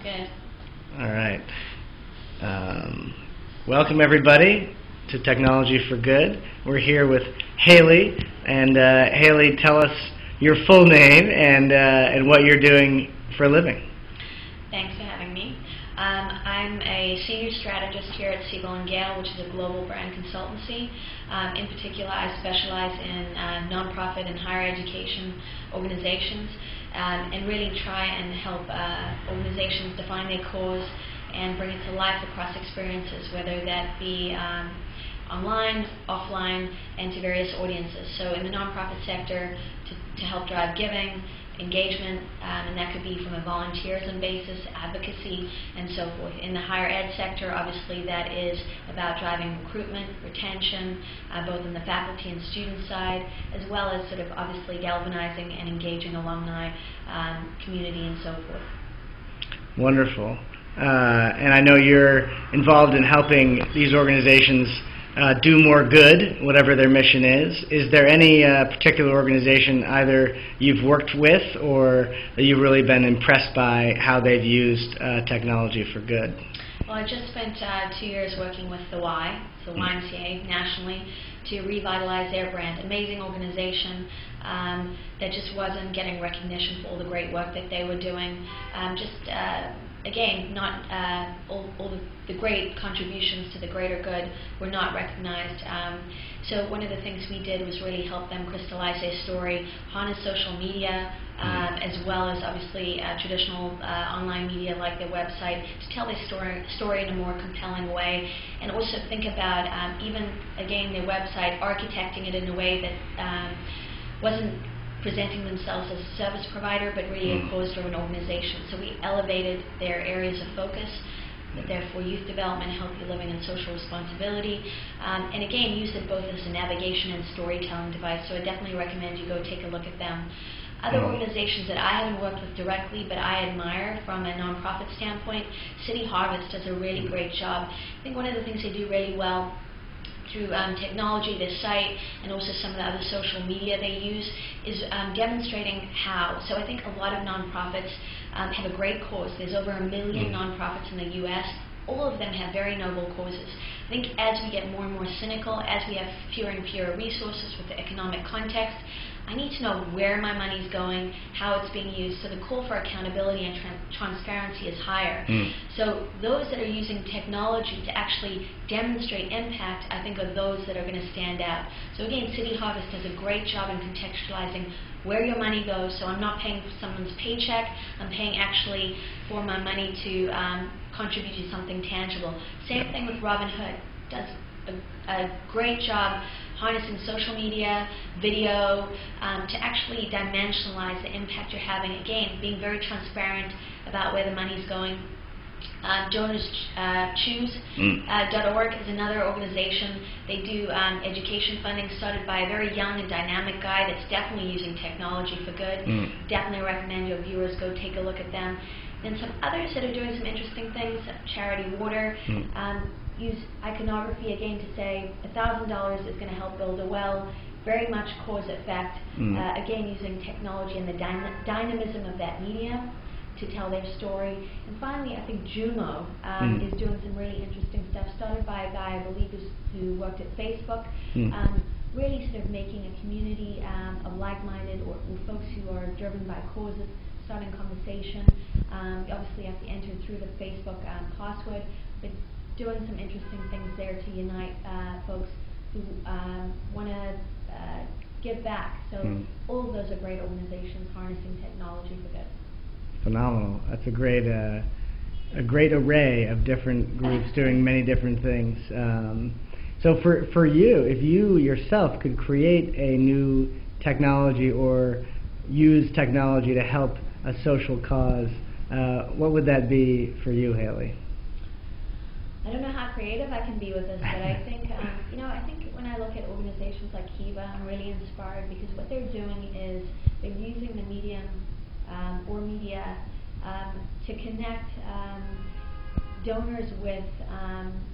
Sounds good. All right. Welcome, everybody, to Technology for Good. We're here with Hayley. And Hayley, tell us your full name and what you're doing for a living. Thanks for having me. I'm a senior strategist here at Siegel Gale, which is a global brand consultancy. In particular, I specialize in nonprofit and higher education organizations and really try and help organizations define their cause and bring it to life across experiences, whether that be online, offline, and to various audiences. So in the nonprofit sector, to help drive giving, engagement, and that could be from a volunteerism basis, advocacy, and so forth. In the higher ed sector, obviously that is about driving recruitment, retention, both on the faculty and student side, as well as sort of obviously galvanizing and engaging alumni, community, and so forth. Wonderful. And I know you're involved in helping these organizations do more good, whatever their mission is. Is there any particular organization either you've worked with or that you've really been impressed by how they've used technology for good? Well, I just spent 2 years working with the Y, so YMCA nationally, to revitalize their brand. Amazing organization that just wasn't getting recognition for all the great work that they were doing. Again, not all the great contributions to the greater good were not recognized. So one of the things we did was really help them crystallize their story, harness social media, as well as obviously traditional online media like their website, to tell their story in a more compelling way, and also think about even, again, their website, architecting it in a way that wasn't presenting themselves as a service provider, but really a cause-driven organization. So we elevated their areas of focus, therefore youth development, healthy living, and social responsibility, and again, used it both as a navigation and storytelling device. So I definitely recommend you go take a look at them. Other organizations that I haven't worked with directly, but I admire from a nonprofit standpoint, City Harvest does a really great job. I think one of the things they do really well through technology, their site, and also some of the other social media they use, is demonstrating how. So I think a lot of nonprofits have a great cause. There's over 1 million nonprofits in the U.S. All of them have very noble causes. I think as we get more and more cynical, as we have fewer and fewer resources with the economic context, I need to know where my money is going, how it's being used, so the call for accountability and transparency is higher. So those that are using technology to actually demonstrate impact, I think, are those that are going to stand out. So again, City Harvest does a great job in contextualizing where your money goes. So I'm not paying for someone's paycheck, I'm paying actually for my money to contribute to something tangible. Same thing with Robin Hood, does a great job harnessing social media, video, to actually dimensionalize the impact you're having. Again, being very transparent about where the money's going. DonorsChoose.org is another organization. They do education funding started by a very young and dynamic guy that's definitely using technology for good. Definitely recommend your viewers go take a look at them. Then some others that are doing some interesting things, Charity Water, use iconography again to say $1,000 is going to help build a well. Very much cause effect. Again, using technology and the dynamism of that medium to tell their story. And finally, I think Jumo is doing some really interesting stuff, started by a guy, I believe, who worked at Facebook, really sort of making a community of like-minded or folks who are driven by causes, starting conversation. You obviously have to enter through the Facebook password, but doing some interesting things there to unite folks who want to give back. So all of those are great organizations harnessing technology for good. Phenomenal. That's a great array of different groups doing many different things. So for you, if you yourself could create a new technology or use technology to help a social cause, what would that be for you, Hayley? I don't know how creative I can be with this, but I think, I think when I look at organizations like Kiva, I'm really inspired because what they're doing is they're using the medium or media to connect donors with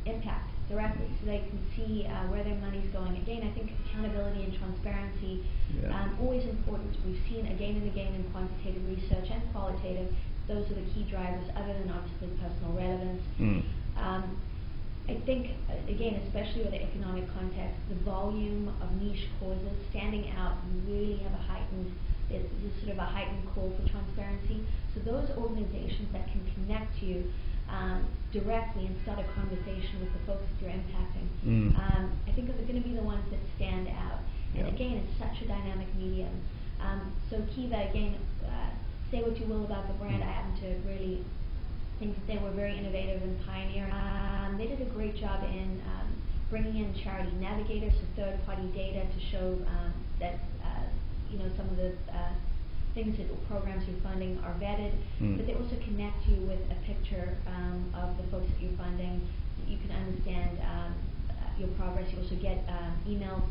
impact directly, so they can see where their money's going. Again, I think accountability and transparency always important. We've seen again and again in quantitative research and qualitative those are the key drivers, other than obviously personal relevance. I think, again, especially with the economic context, the volume of niche causes standing out, you really have there's sort of a heightened call for transparency. So those organizations that can connect you directly and start a conversation with the folks that you're impacting, I think are going to be the ones that stand out. And again, it's such a dynamic medium. So Kiva, again, say what you will about the brand, I happen to really think that they were very innovative and pioneering. They did a great job in bringing in charity navigators, so third-party data to show that some of the things that programs you're funding are vetted, but they also connect you with a picture of the folks that you're funding, so that you can understand your progress. You also get email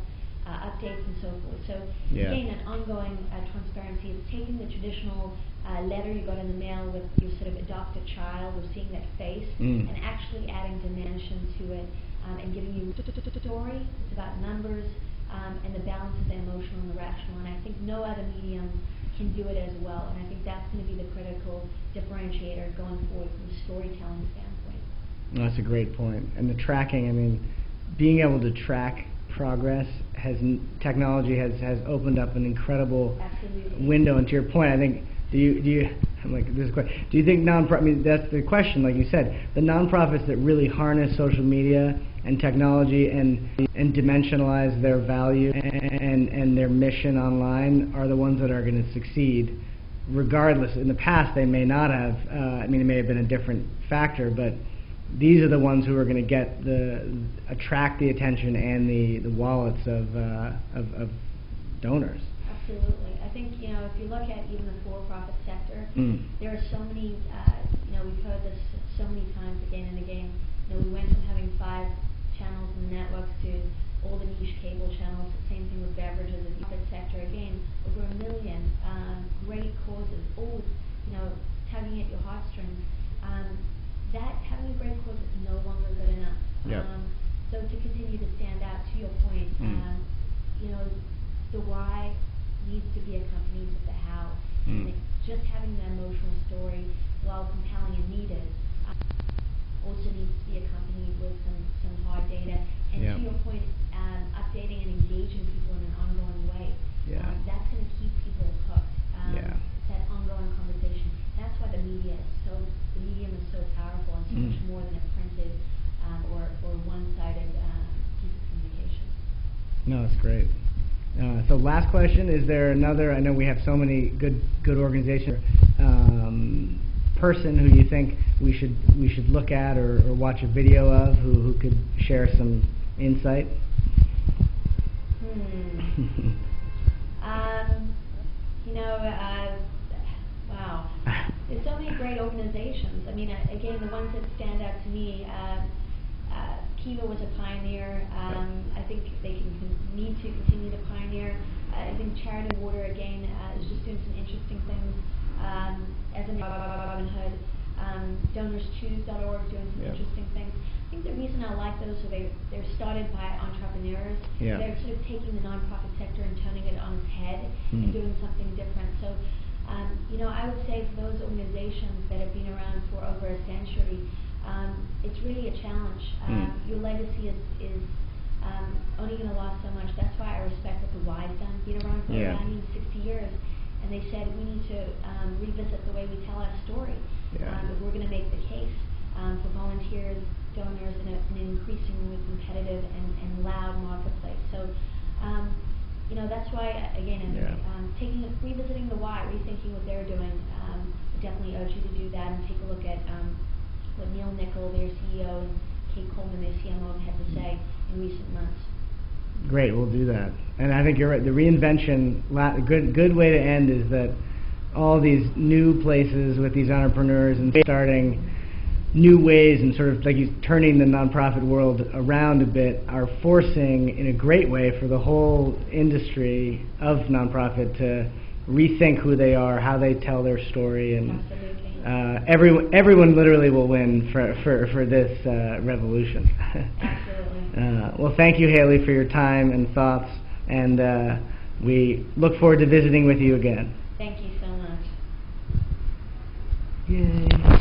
updates and so forth. So again, an ongoing transparency is taking the traditional letter you got in the mail with your sort of adopted child, or seeing that face, and actually adding dimension to it, and giving you a story. It's about numbers and the balance of the emotional and the rational, and I think no other medium can do it as well, and I think that's going to be the critical differentiator going forward from a storytelling standpoint. No, that's a great point. And the tracking, I mean, being able to track progress technology has opened up an incredible window. And to your point, I think, do you I'm like, this is question. Do you think I mean, that's the question, like you said, the nonprofits that really harness social media and technology and dimensionalize their value and their mission online are the ones that are going to succeed, regardless. In the past, they may not have. I mean, it may have been a different factor, but these are the ones who are going to attract the attention and the wallets of donors. Absolutely. I think, if you look at even the for-profit sector, there are so many, we've heard this so many times again and again. We went from having 5 channels in the networks to all the niche cable channels. Same thing with beverages. The profit sector, again, over 1 million great causes, all tugging at your heartstrings. That having a great cause is no longer good enough. So to continue to stand out, to your point, the why needs to be accompanied with the how. And just having the emotional story, while compelling and needed, also needs to be accompanied with some hard data. And to your point, updating and engaging people in an ongoing way. That's going to keep people hooked. That ongoing conversation. That's why the medium is so powerful and so much more than a printed or one-sided piece of communication. No, that's great. So last question, is there another, I know we have so many good organizations, person who you think we should look at or watch a video of who could share some insight? Wow. There's so many great organizations. I mean, again, the ones that stand out to me, Kiva was a pioneer. I think they need to continue to pioneer. I think Charity Water, again, is just doing some interesting things. As a Robin Hood, DonorsChoose.org doing some interesting things. I think the reason I like those is they're started by entrepreneurs. They're sort of taking the nonprofit sector and turning it on its head and doing something different. So, I would say for those organizations that have been around for over a century, it's really a challenge. Your legacy is only going to last so much. That's why I respect what the Y's done, been around for 60 years. And they said we need to revisit the way we tell our story. If we're going to make the case for volunteers, donors in an increasingly competitive and loud marketplace. So, that's why, again, revisiting the why, rethinking what they're doing. I definitely urge you to do that and take a look at what Neil Nickel, their CEO, and Kate Coleman, their CMO, have had to say in recent months. Great, we'll do that. And I think you're right. The reinvention, good way to end is that all these new places with these entrepreneurs and starting new ways and sort of like turning the nonprofit world around a bit are forcing, in a great way, for the whole industry of nonprofit to rethink who they are, how they tell their story, and everyone literally will win for this revolution. Absolutely. Well, thank you, Hayley, for your time and thoughts, and we look forward to visiting with you again. Thank you so much. Yay.